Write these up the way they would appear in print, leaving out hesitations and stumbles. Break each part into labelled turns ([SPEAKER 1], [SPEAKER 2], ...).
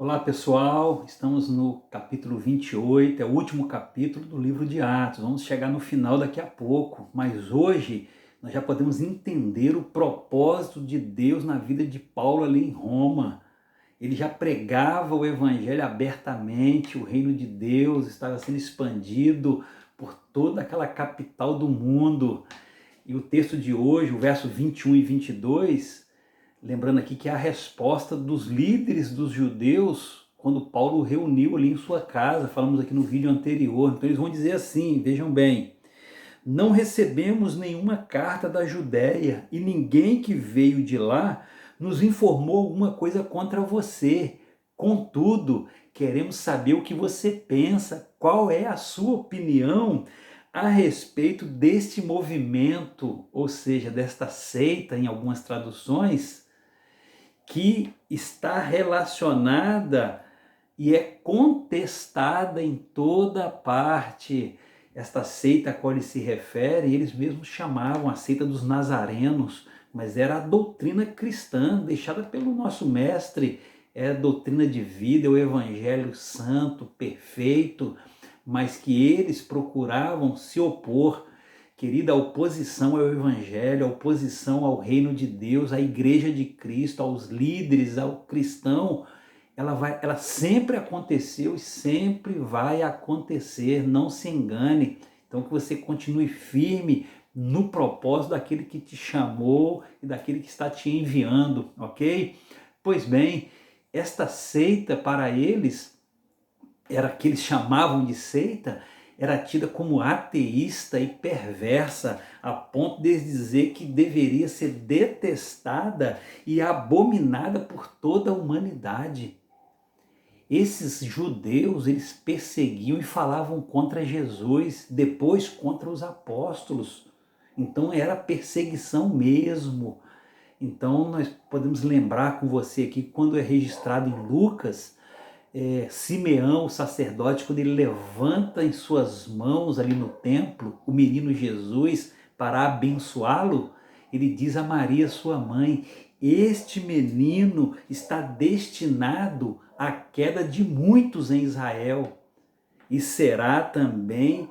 [SPEAKER 1] Olá pessoal, estamos no capítulo 28, é o último capítulo do livro de Atos. Vamos chegar no final daqui a pouco, mas hoje nós já podemos entender o propósito de Deus na vida de Paulo ali em Roma. Ele já pregava o evangelho abertamente, o reino de Deus estava sendo expandido por toda aquela capital do mundo. E o texto de hoje, o verso 21 e 22, lembrando aqui que é a resposta dos líderes dos judeus quando Paulo reuniu ali em sua casa, falamos aqui no vídeo anterior. Então eles vão dizer assim, vejam bem: não recebemos nenhuma carta da Judéia e ninguém que veio de lá nos informou alguma coisa contra você. Contudo, queremos saber o que você pensa, qual é a sua opinião a respeito deste movimento, ou seja, desta seita em algumas traduções, que está relacionada e é contestada em toda parte. Esta seita a qual ele se refere, eles mesmos chamavam a seita dos nazarenos, mas era a doutrina cristã deixada pelo nosso mestre, é a doutrina de vida, é o evangelho santo, perfeito, mas que eles procuravam se opor. Querida, a oposição ao Evangelho, a oposição ao reino de Deus, à Igreja de Cristo, aos líderes, ao cristão, ela sempre aconteceu e sempre vai acontecer, não se engane. Então que você continue firme no propósito daquele que te chamou e daquele que está te enviando, ok? Pois bem, esta seita para eles era que eles chamavam de seita, era tida como ateísta e perversa, a ponto de dizer que deveria ser detestada e abominada por toda a humanidade. Esses judeus, eles perseguiam e falavam contra Jesus, depois contra os apóstolos. Então era perseguição mesmo. Então nós podemos lembrar com você aqui, quando é registrado em Lucas, Simeão, o sacerdote, quando ele levanta em suas mãos ali no templo o menino Jesus para abençoá-lo, ele diz a Maria, sua mãe: este menino está destinado à queda de muitos em Israel e será também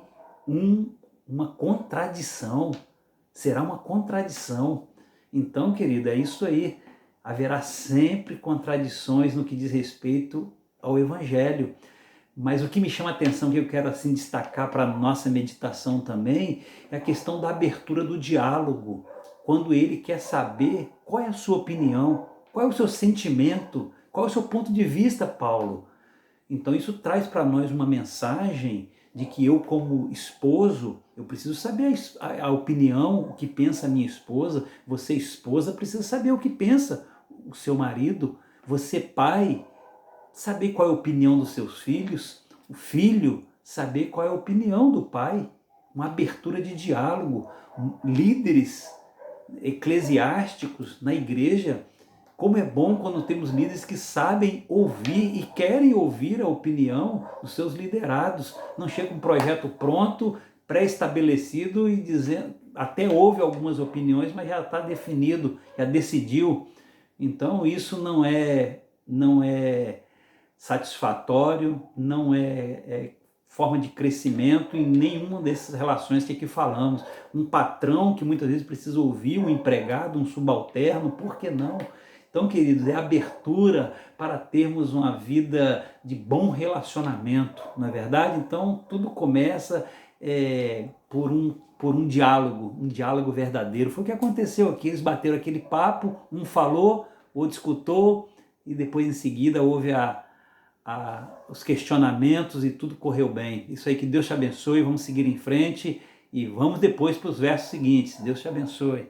[SPEAKER 1] uma contradição. Será uma contradição. Então, querida, é isso aí. Haverá sempre contradições no que diz respeito ao Evangelho. Mas o que me chama a atenção, que eu quero assim destacar para a nossa meditação também, é a questão da abertura do diálogo. Quando ele quer saber qual é a sua opinião, qual é o seu sentimento, qual é o seu ponto de vista, Paulo. Então isso traz para nós uma mensagem de que eu, como esposo, eu preciso saber a opinião, o que pensa a minha esposa. Você, esposa, precisa saber o que pensa o seu marido. Você, pai, saber qual é a opinião dos seus filhos. O filho, saber qual é a opinião do pai. Uma abertura de diálogo. Líderes eclesiásticos na igreja, como é bom quando temos líderes que sabem ouvir e querem ouvir a opinião dos seus liderados. Não chega um projeto pronto, pré-estabelecido e dizendo, até houve algumas opiniões, mas já está definido, já decidiu. Então isso não é satisfatório, não é forma de crescimento em nenhuma dessas relações que aqui falamos. Um patrão que muitas vezes precisa ouvir um empregado, um subalterno, por que não? Então, queridos, é abertura para termos uma vida de bom relacionamento, não é verdade? Então, tudo começa por um diálogo verdadeiro. Foi o que aconteceu aqui, eles bateram aquele papo, um falou, outro escutou, e depois em seguida houve os questionamentos e tudo correu bem. Isso aí, que Deus te abençoe, vamos seguir em frente e vamos depois para os versos seguintes. Deus te abençoe.